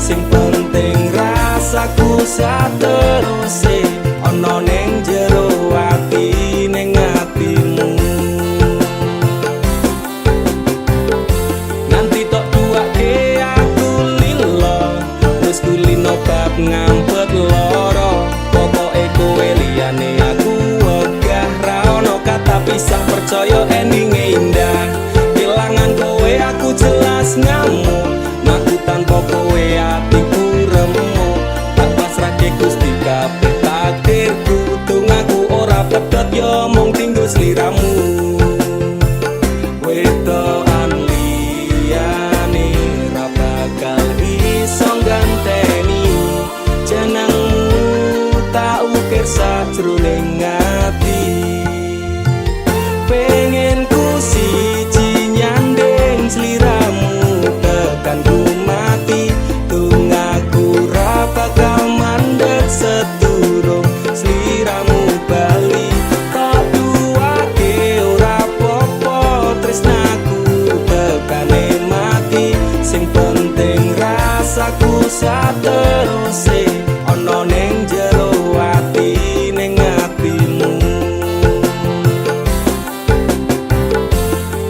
Sing penting rasaku sateruse ana ning jero ati ning atimu. Nanti tok duake aku lilo wis kulino bab ngampet loro. Pokoke kowe liyane aku wegah ra ono kata pisah, percaya endinge indah. Kelangan kowe aku jelas ngamuk, aku tanpa kowe atiku remuk. Tak pasrahke Gusti kabeh takdirku, dongaku ora pedhot yo mung tinggo sliramu. Wedokan liyane ra bakal iso ganteni jenengmu, tak ukir sajroning ati. Pengen ku siji nyanding sliramu tekan ku mati, dongaku ra bakal mandeg sedurung sliramu bali. Tak duwake ora apa-apa tresnaku tekane mati, sing penting rasaku sateruse ana ning jero ati ning atimu.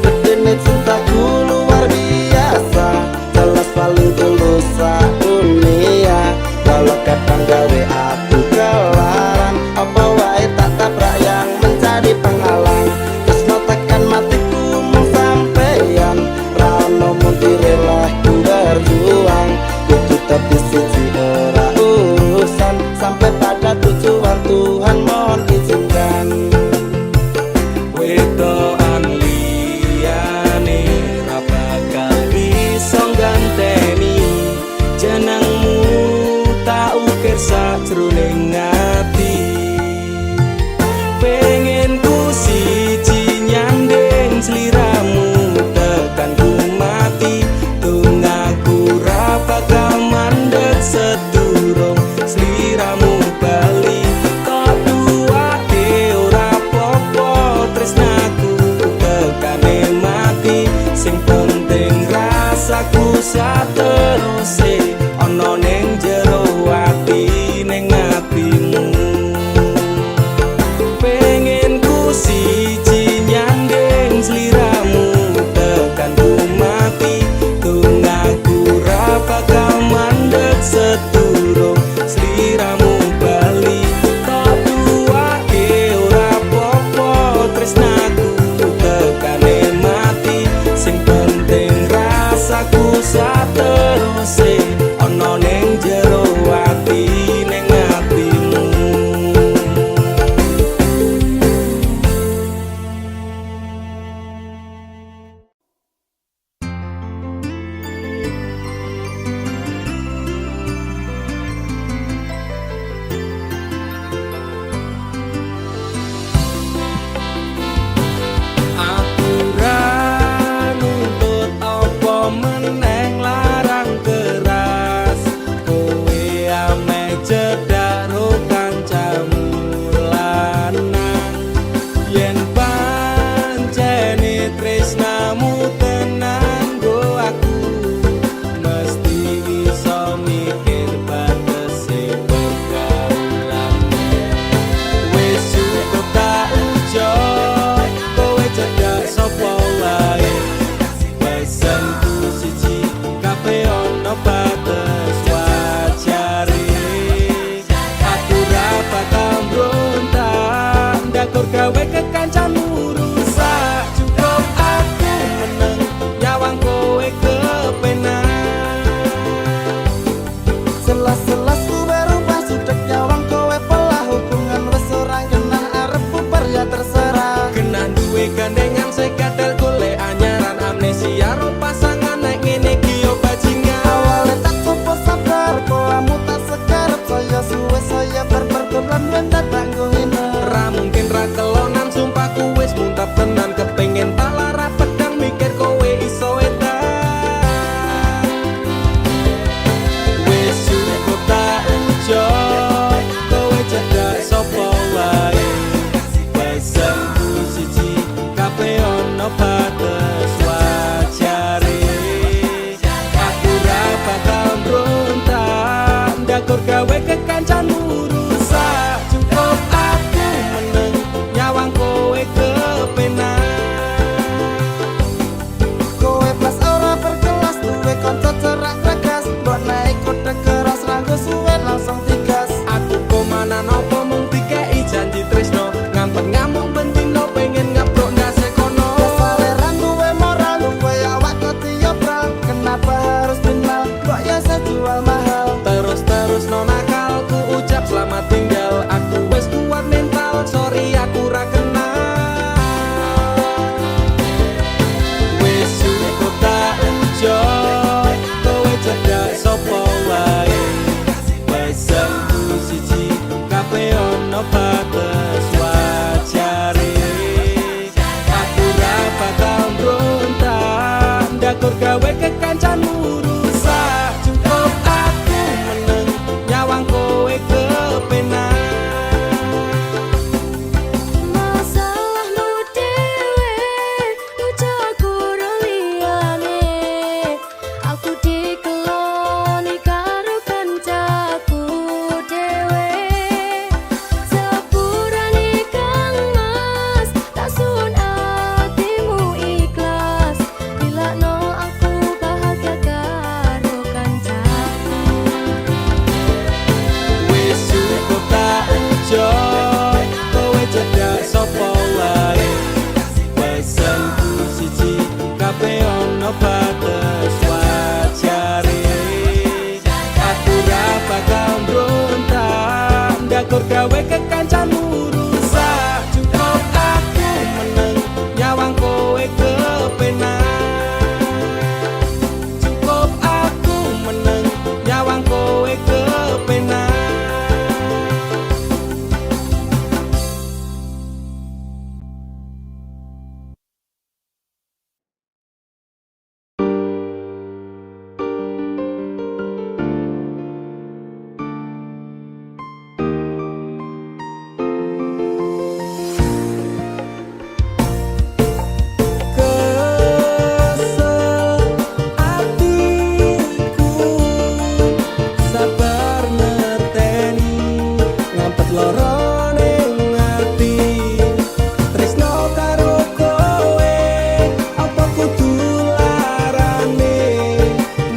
Bedene cintaku luar biasa, jelas paling tulus sak dunia. Walau kadang gawe aku kelaran, apa wae tak tabrak yang menjadi penghalang. Tresno tekan matiku mung sampeyan, ra ono mundire lah ku berjuang. Kudu tapi siji ora urusan, sampai pada tujuan Tuhan mohon izinkan. Wedokan liyane ra bakal iso ganteni jenengmu, tak ukir sajroning ati. Pengen ku siji nyanding sliramu tekan ku mati, dongaku ra bakal mandeg sedurung sliramu bali. Tak duwake ora apa-apa tresnaku tekane mati, sing penting rasaku sateruse ana ning jero ati ning atimu. Pengen ku siji nyanding sliramu tekan ku mati, dongaku ra bakal mandeg sedurung sliramu bali. Tak duwake ora apa-apa tresnaku tekane mati, sing penting rasaku sateruse ana ning jero ati ning atimu. Aku ra nuntut apa meneng larang keras, kowe gawe kekancanmu rusak. Cukup aku meneng nyawang kowe kepenak. Kowe plus ora berkelas, duwe kanca cerak tegas, mbok naik kode keras ranggo suwe langsung digas. Aku komana nopo mung dikei janji tresno, ngampet ngamuk bentino pengen ngeprok ndase kono. Kesaleran duwe moral, duwe awak ketiobral, kenapa harus final, kok ya sejual mahal. Terus no nakal, ku ucap selamat tinggal. Aku wes kuat mental, sorry aku ra kenal. Wes cukup tak enjoy, kowe cedak sopo wae. Pesanku siji, kabeh ono batas wajare. Aku ra bakal mbrontak, ndakur gawe kekancanmu rusak. Cukup aku meneng nyawang kowe kepenak. Masalahmu dewe, ucapku liyane. Aku dikeloni karo kancaku dewe. Sepurane Kang Mas, tak sun atimu ikhlas. Dilakno aku bahagia karo kancaku. Wis cukup tak enjoy, kowe cedak sopo wae. Pesanku siji, kabeh ono batas wajare. Aku ra bakal mbrontak, ndakur gawe kekancanmu rusak. Cukup aku meneng nyawang kowe kepenak. Cukup aku meneng nyawang kowe kepenak. Kesel atiku, sabar ngerteni, ngampet loro ning ati. Tresno karo kowe, apa kudu larane,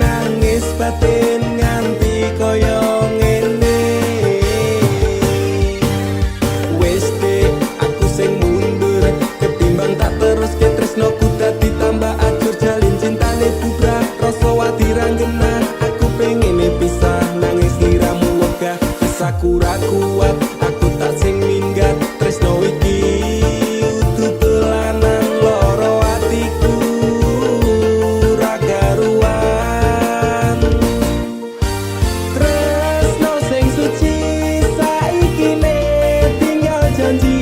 nangis batin nganti koyo ngene. Wes dek, aku sing mundur, ketimbang tak terus ke tresnoku dadi tambah ajur. Jalin cintane bubrah, rasa wati ranggenan. Aku pengen pisah, nangis liramu wegah. Aku ra kuat, aku tak sing minggat. Tresno iki udu dolanan, loro atiku ra karuan. Tresno sing suci saiki ne tinggal janji.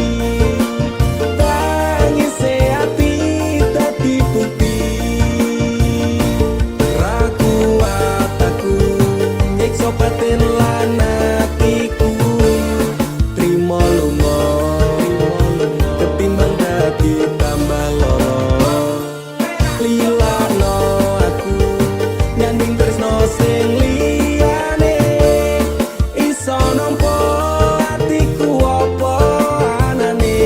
Tangise ati dadi bukti. Ra kuat aku nyiksa batin lan atiku. Trimo lunga, ketimbang dadi tambah loro. Lilano aku nyanding tresno sing liyane. Iso nampa atiku apa anane.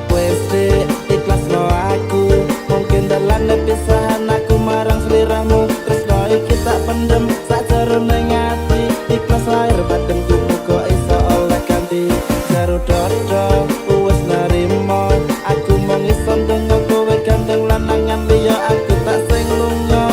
Wes dek, ikhlasno aku, mungkin dalan pisahan aku marang sliramu. Tresno iki tak pendem sakjerone ati, ikhlas lahir batinku muga iso oleh ganti. Jero dodo wis narimo, aku mung iso ndonga kowe gandeng lanangan liya, aku tak sing lunga.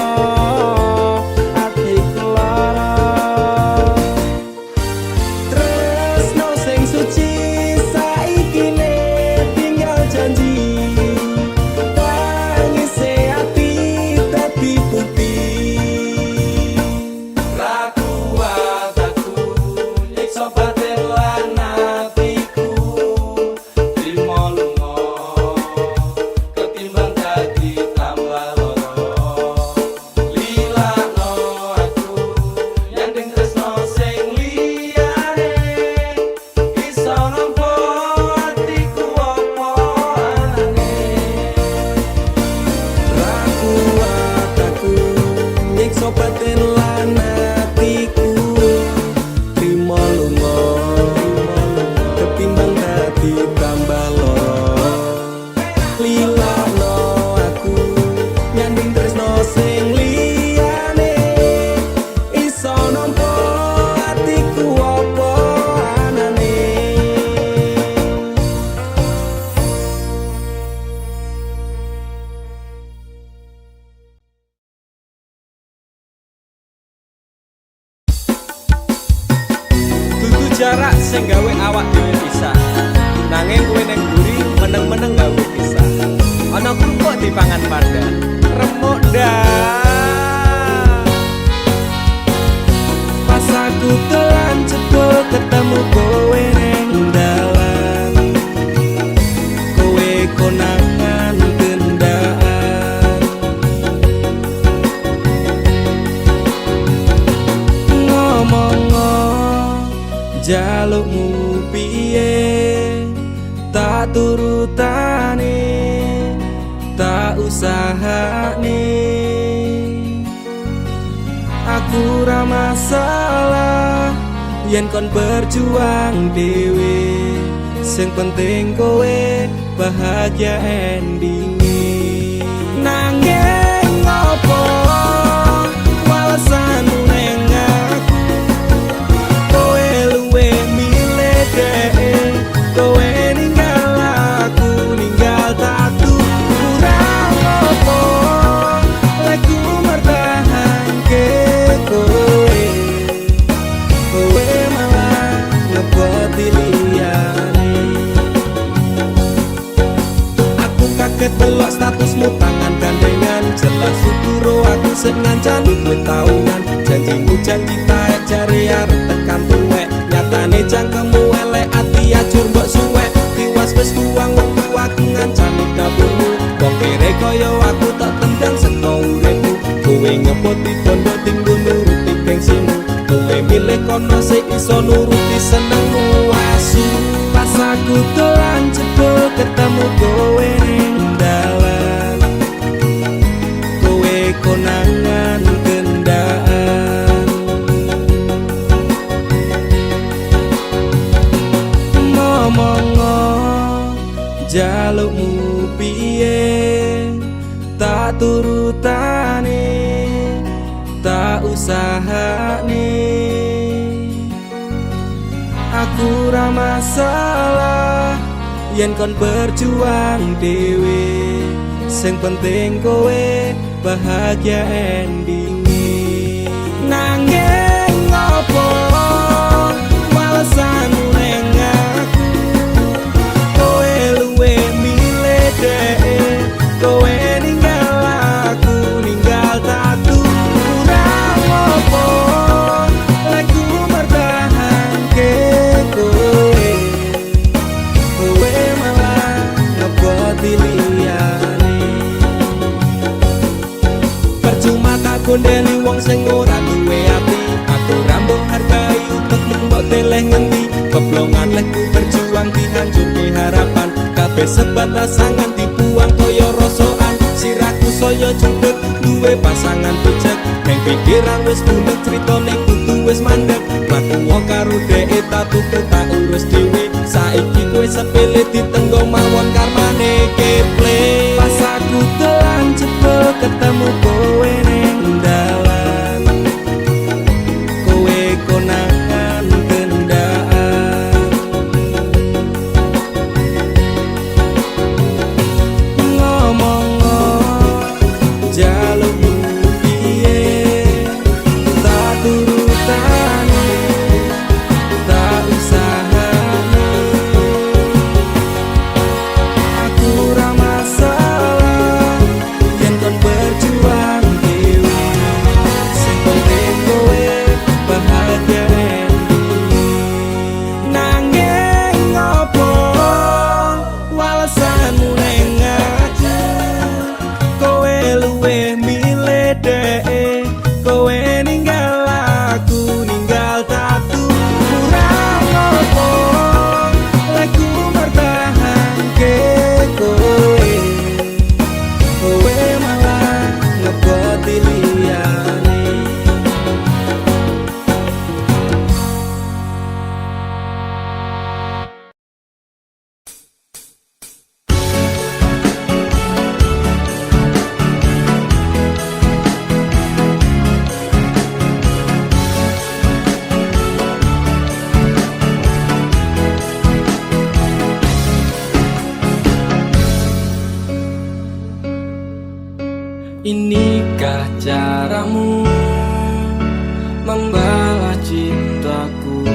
sing liyane iso nampa atiku apa anane. Dudu jarak sing gawe awak dhewe pisah, nanging kowe ning mburi meneng-meneng gawe pisah. Ana krupuk dipangan panda, remuk dah. Pas aku telan cebol ketemu kowe ning dalan, kowe konangan gendaan. Ngomong jalukmu piye, tak turutane, tak usahane. Aku ra masalah yen kon berjuang dhewe, sing penting kowe bahagia endinge. Nanging ngopo walesanmu neng aku, kowe luwe milih dhewe, kowe ninggal aku ninggal tatu. Kurang apa lek ku mertahanke kowe, kowe malah ngeboti liyane. Aku kaget delok statusmu tangan gandengan, jelas syukuro aku sing ngancani kowe taunan. Janjimu janji taek jare arep tekan tuwek, nyatane cangkemmu elek ati ajur mbok suwek. Tiwas wis kuwang wektu aku ngancani dapurmu, wong kere kaya aku tak tendang seka uripmu. Kowe ngepoti bondo tinggo nuruti gengsimu, kowe milih kono sing iso nuruti senengmu asu. Pas aku dolan jebol ketemu kowe ning dalan, kowe konangan gendaan. Ngomong jalukmu piye, tak turutane, tak usahane. Aku ra masalah yen kon berjuang dhewe, sing penting kowe bahagia endinge. Nanging ngopo walesanmu neng aku, kowe luwe milih dhewe, kowe ninggal aku ninggal tatu. Kurang apa lek ku mertahanke kowe, kowe malah ngeboti liyane. Percuma tak gondeli wong sing ora duwe ati, aku ra mbok hargai utekmu mbok teleh ngendi. Keblongan lek ku berjuang dihancurke harapan, kabeh sebatas sangan dibuang kaya rosokan. Sirahku saya junduk duwe pasangan pijak, neng pikiran wis bulet critane kudu wis mandek. Mlaku wong karo dheke tatu tak urus dhewe, saiki kowe sepele ditenggo mawon karmane keple. Pas aku telan jebol ketemu kowe ning dalan, kowe konangan gendaan. Ngomong jalukmu piye, tak turutane, tak usahane. caramu membalas cintaku.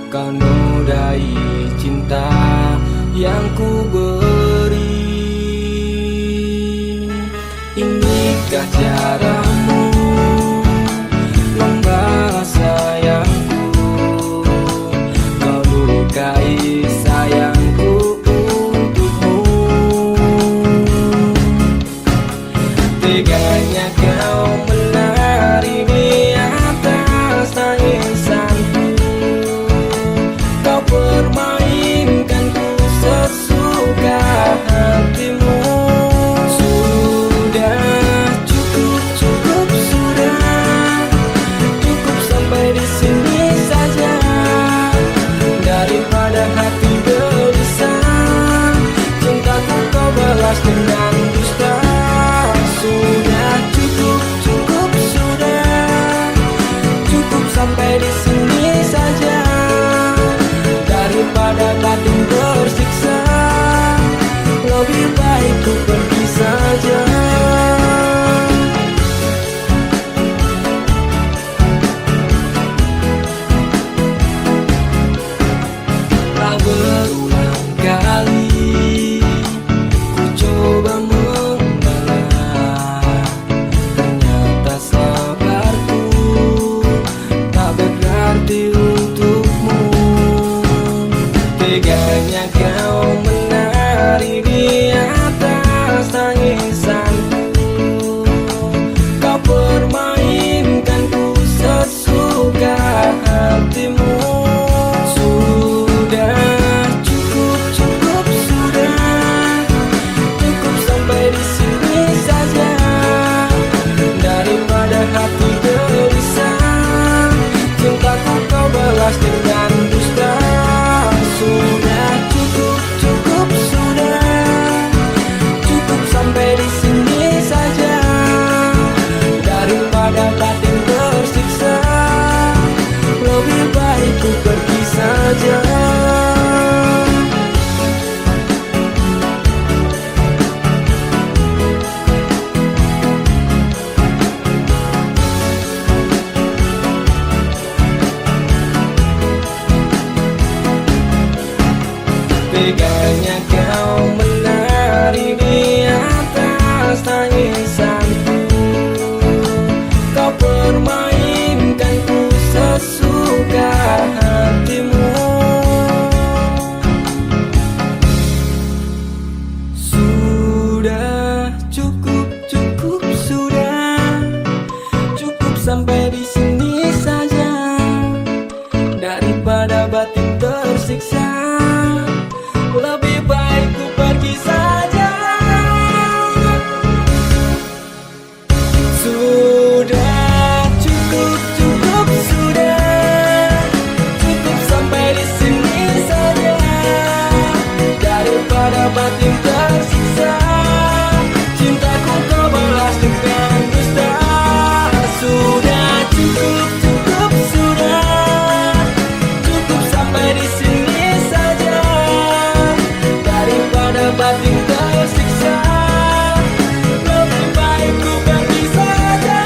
Kau nodai cinta yang ku beri. Inikah caramu membalas sayangku. Kau lukai sayangku untukmu. Teganya kau menari di atas tangisanku. Kau permainkanku sesuka hatimu. Sudah cukup, cukup sudah. Cukup sampai di sini saja. Daripada hati gelisah, cintaku kau balas dengan dusta. Sudah cukup, cukup sudah. Cukup sampai di sini saja. Daripada batin tersiksa, lebih baik ku pergi saja. Tak berulang kali ku coba mengalah, ternyata sabarku tak berarti untukmu. Teganya kau menari di atas tangisanku. Kau permainkanku sesuka hatimu. Sudah cukup, cukup sudah. Cukup sampai di sini saja. Daripada hati gelisah, cintaku kau balas dengan dusta. Sudah cukup, cukup sudah. Cukup sampai di sini saja. Daripada batin tersiksa, lebih baik ku pergi saja. Teganya kau menari di atas tangisanku. Kau permainkanku sesuka hatimu. Sudah cukup, cukup sudah. Cukup sampai di sini saja. Daripada batin tersiksa, lebih baik ku pergi saja. Sudah cukup, cukup sudah. Cukup sampai di sini saja. Daripada batin tersiksa, cintaku kau balas dengan dusta. Sudah cukup, cukup sudah. Cukup sampai di sini saja. Daripada batin tersiksa, lebih baik ku pergi saja.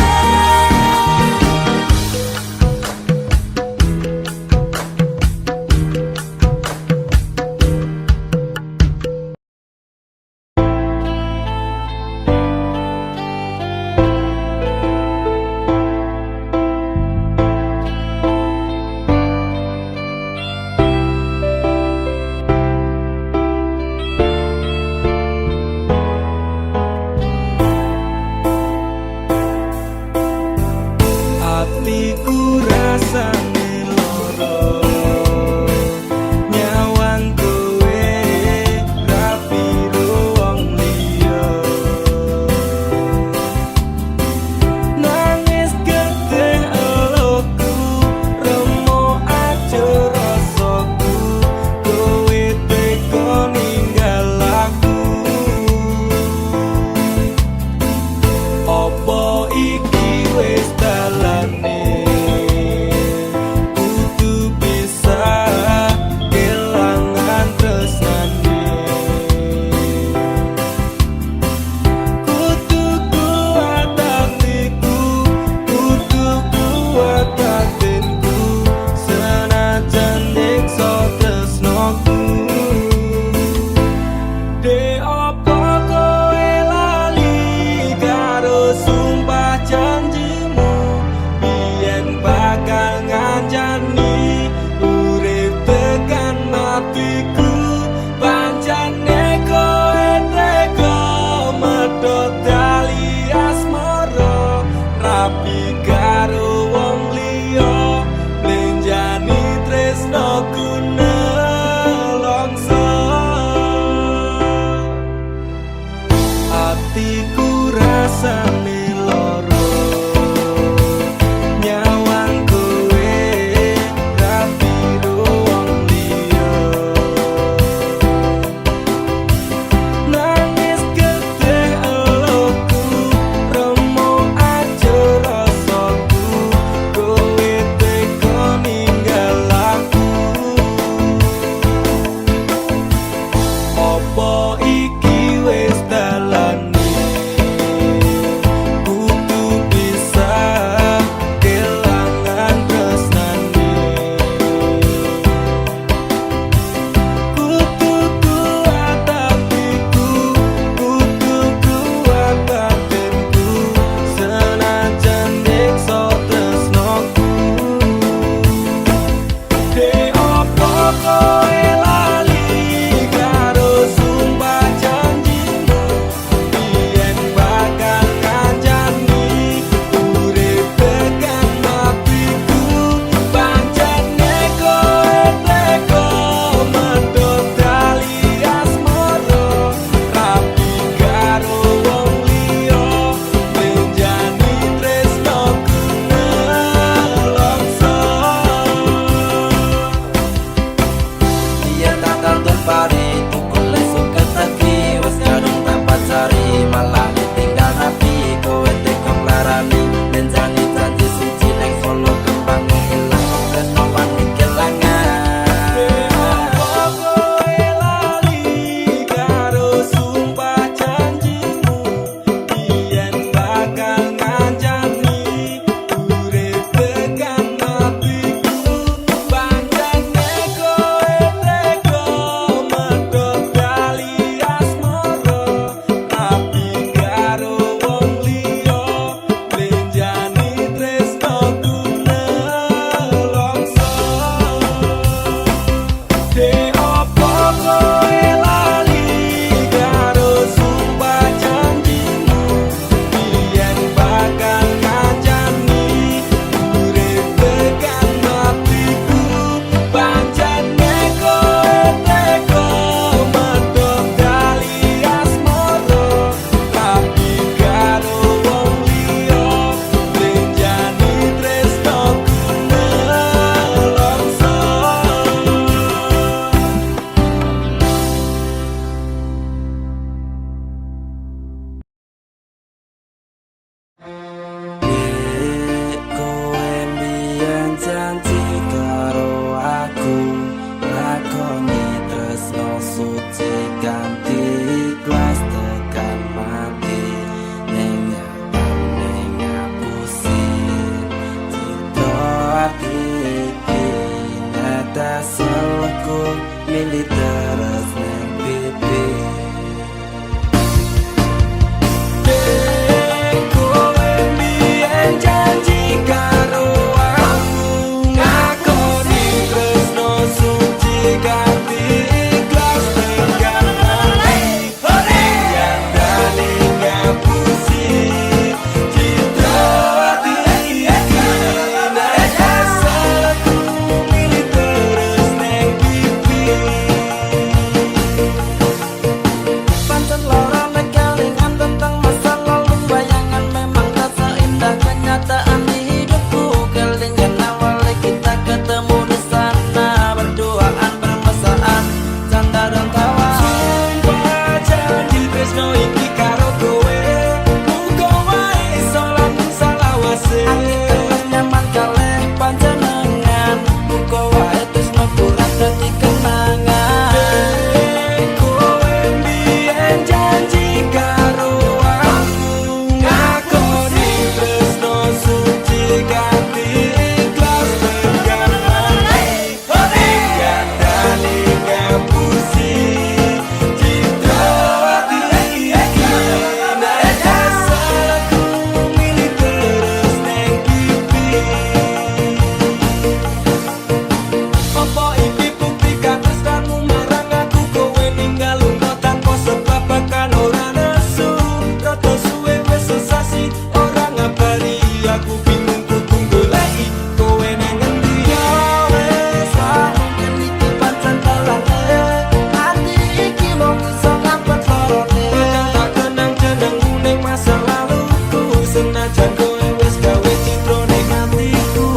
senajan kowe wis gawe citra ning atiku.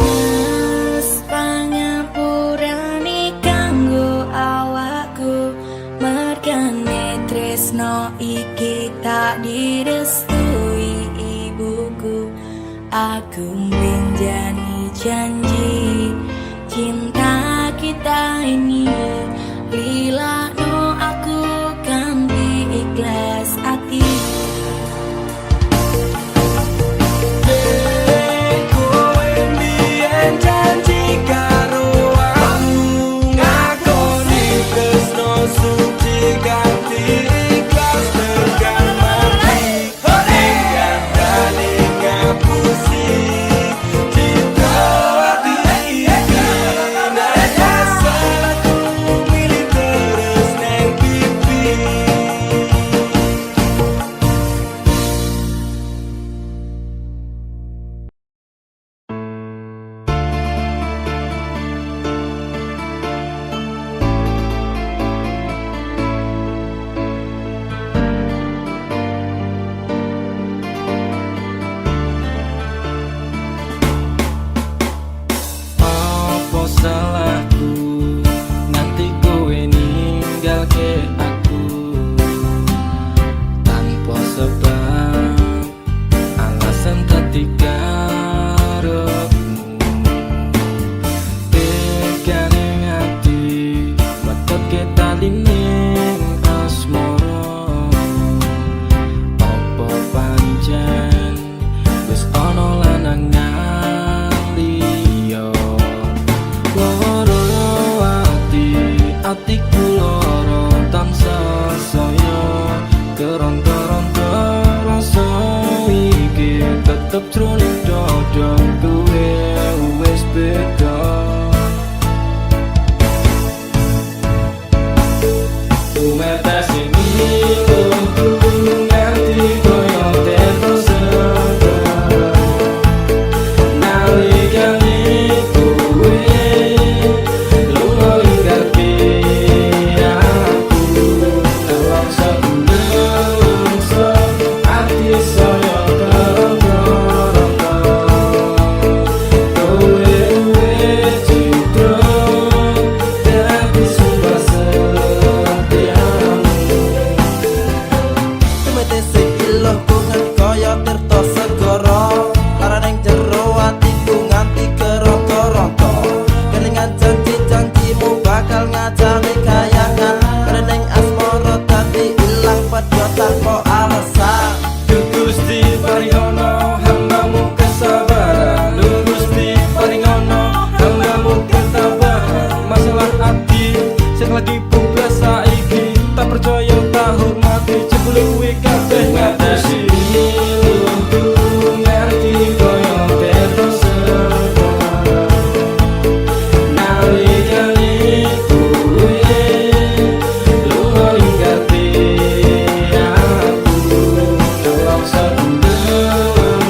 Mas pangapurane kanggo awakku, mergane tresno iki tak direstui ibuku. Aku menjani janji cinta kita ini, lilakno aku kanthi ikhlas hati. Kowe mbiyen janji karo aku, ngakoni tresno suci kanthi ikhlas tekan mati. Hingga tali ngapusi citra ati iki. Nek salahku milih terus neng pipi. Apa salahku nganti kowe ninggalke aku tanpa sebab, alasan dadi karepmu. Tegane ati metutke tali ning asmara. Apa pancen wis ana lanangan liya? Loro atiku loro tansah saya keronta-ronta rasa iki tetep jroning dada kowe wis beda. Umetes ini nganti koyo tetes segar. Nalikane kowe lunga ninggalke aku, dalam sebelum ati saya keronta-ronta. Kowe citra dadi sumpah setiamu. Tumete sekiloh ku nganti kaya tirta segara, laraning jero atiku nganti keronta-ronta. Kelingan janji-janjimu bakal ngajari kayangan, kening asmara dadi ilang padha tanpa alasan. Duh Gusti paringono hambamu kesabaran, Duh Gusti paringono hambamu ketabahan. Masalah ati sing lagi buka saiki, tak percaya tak hormati jebule kabeh ngatasi. Ngerti koyo tetes segar. Nalikane kowe lunga ninggalke aku, dalam sebelum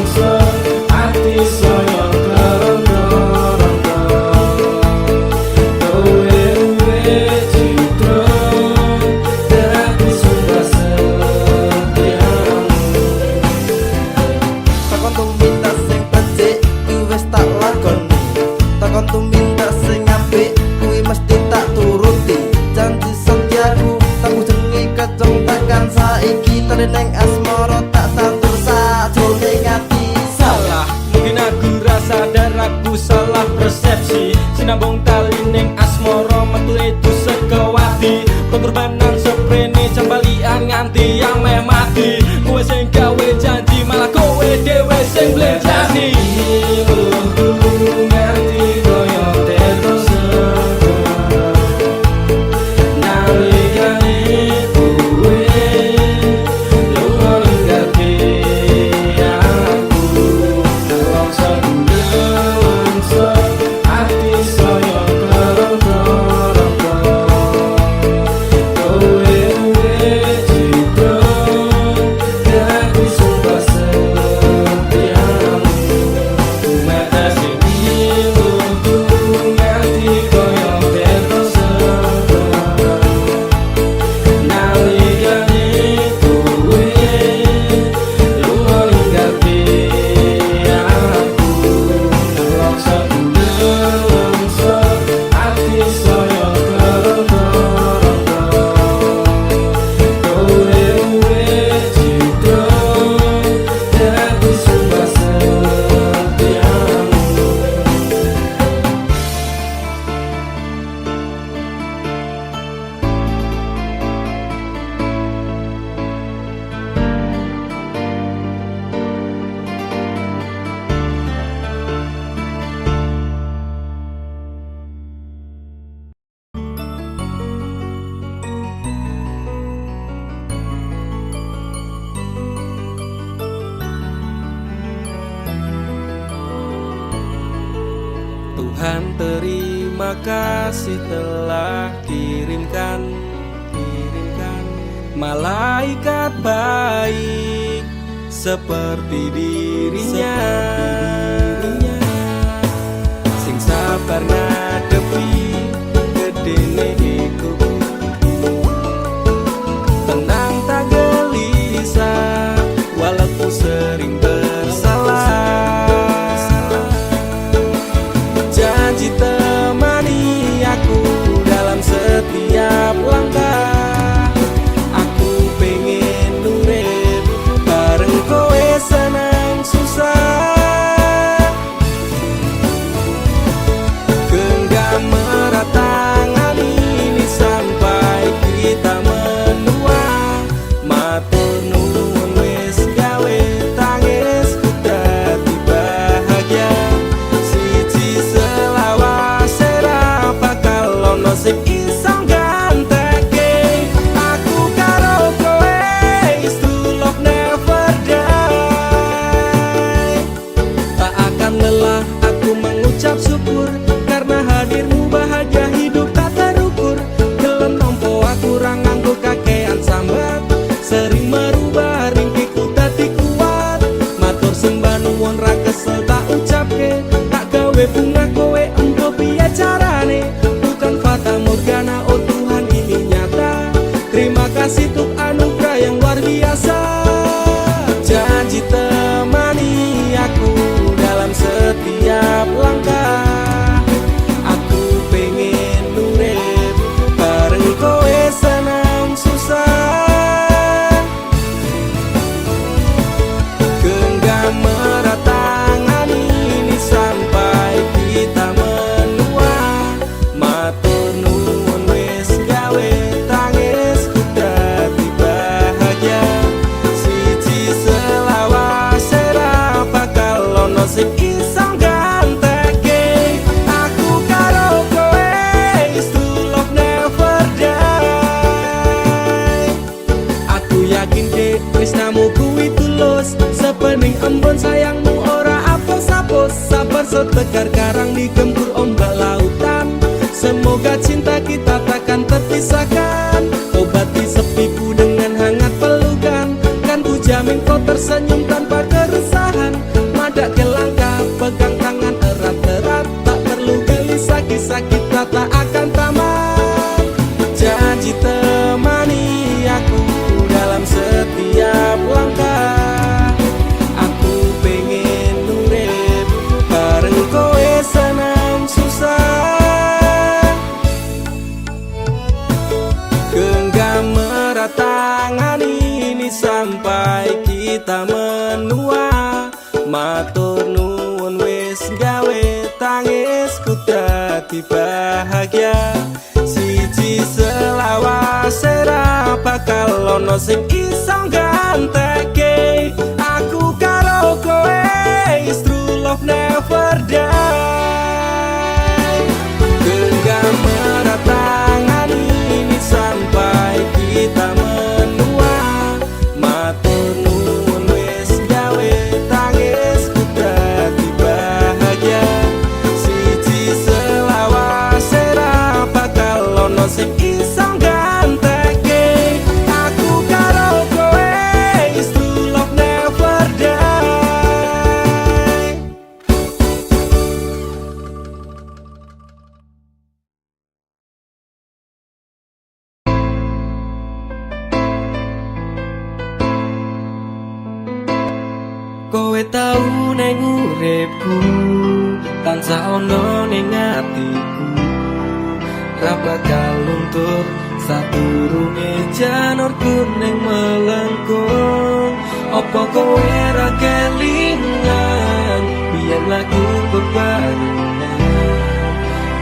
ati saya keronta-ronta. Kowe citra dadi sumpah setiamu. Takon tumindak sing becik kuwi wis tak lakoni, takon tumindak sing apik kuwi mesti tak turuti. Janji setiaku tak bujengi kecong tekan saiki, tening asmara tak tantur sajroning ati. Salah, mungkin aku rasa dan aku salah persepsi. Sinambung tali ning asmara metu itu sekawati. Pengorbanan seprene jambalian nganti ameh mati. Kowe sing gawe janji malah kowe dhewe sing blenjani. Nganti koyo tetes segar. Nalikane kowe lunga ninggalke aku, dalam sebelum ati saya keronta-ronta. Tuhan terima kasih telah kirimkan malaikat baik seperti dirinya, sing sabar ngadepi gedene iku, tenang tak gelisah walaupun sering bersalah. Janji temani aku dalam setiap langkah, aku pengen urip bareng kowe senang susah. Genggam erat tangan ini sampai kita menua, matur nuwun wis gawe tangisku dadi bahagia. Siji selawase ra bakal ono sing iso gantekake aku karo kowe, is true love never die. Tak akan lelah aku mengucap syukur karena hadirmu bahagia hidup tak terukur. Gelem nampa aku ra nganggo kakean sambat, sering merubah ringkiku dadi kuat. Matur sembah nuwun ra kesel tak ucapke, tak gawe bunga kowe engko piye carane. Bukan fata morgana, oh Tuhan ini nyata. Terima kasih untuk anugerah yang luar biasa. Janji temani aku dalam setiap langkah, aku pengen urip bareng kowe senang susah. Genggam erat tangan ini sampai kita menua, matur nuwun wis gawe tangisku dadi bahagia. Siji selawase ra bakal ono sing iso gantekake aku karo kowe, is true love never die. Aku yakin dek tresnamu kuwi tulus, sepening embun sayangmu ora apus-apus. Sabar setegar karang digempur ombak lautan, semoga cinta kita takkan terpisahkan. Obati sepiku dengan hangat pelukan, kan ku jamin kau tersenyum tanpa keresahan. Madak ke langkah pegang tangan erat-erat, tak perlu gelisah kisah kita tak akan tamat. Janji temani aku dalam setiap langkah, aku pengen urip bareng kowe senang susah. Genggam erat tangan ini sampai kita menua, matur nuwun wis gawe tangisku dadi bahagia. Siji selawase ra bakal ono sing iso gantekake aku karo kowe, is true love never die. Genggam erat tangan ini sampai kita menua, matur nuwun wis gawe tangisku dadi bahagia. Siji selawase ra bakal ono sing iso gantekake aku karo kowe, is true love never die. Kowe tau neng uripku, tansah ono ning atiku, ra bakal luntur sadurunge janur kuning melengkung. Apa kowe ra kelingan biyen lagu bebarengan,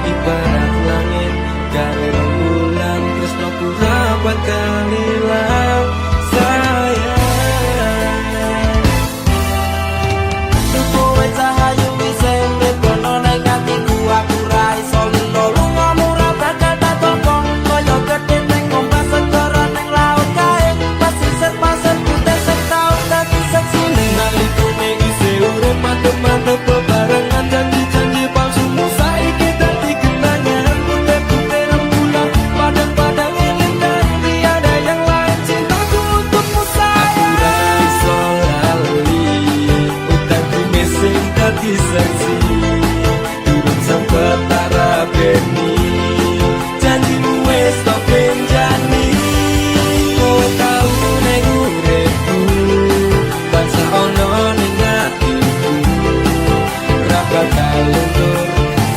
ibarat langit gawe rembulan tresnoku ra bakal ilang sayang. Kowe cahayu wis emret kono ning atiku, aku ra iso lilo lungamu ra bakal tak tokong kaya gedhe ning ombak segara ning laut kae. Pasisir putih sing tau dadi seksine nalika ning isih urip lagi seksi durung sempet tak rabeni janjimu wis tak benjani kowe tau ning uripku bangsa ono ning atiku ra bakal luntur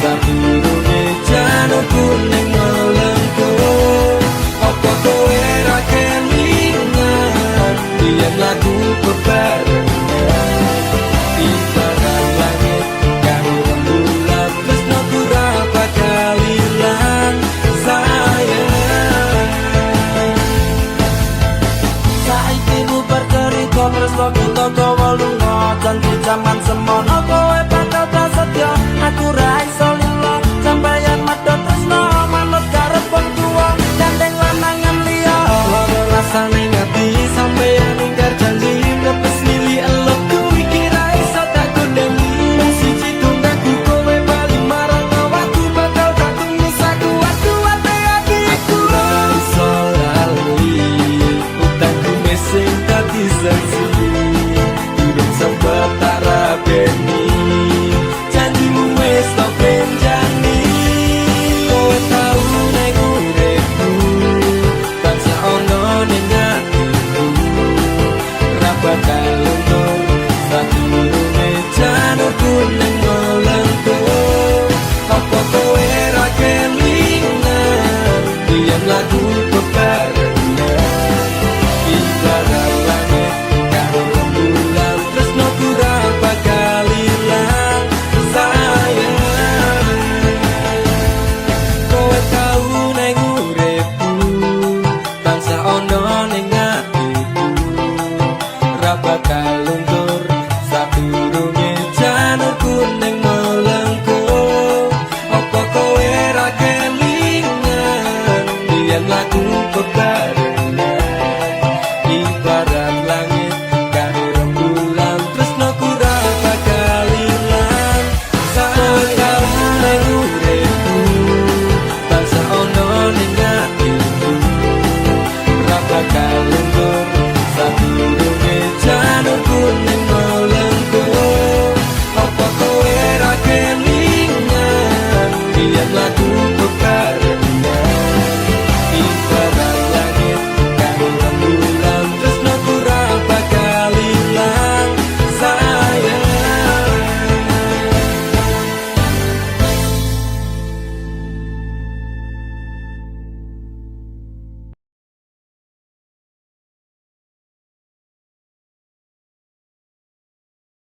sadurunge janurku ning melengkung apa kowe ra kelingan yen lagu bebarengan ibarat langit karo rembulan tresnoku ra bakal ilang sayang saiki bubar cerita tresno kita gawa lunga janji jaman semono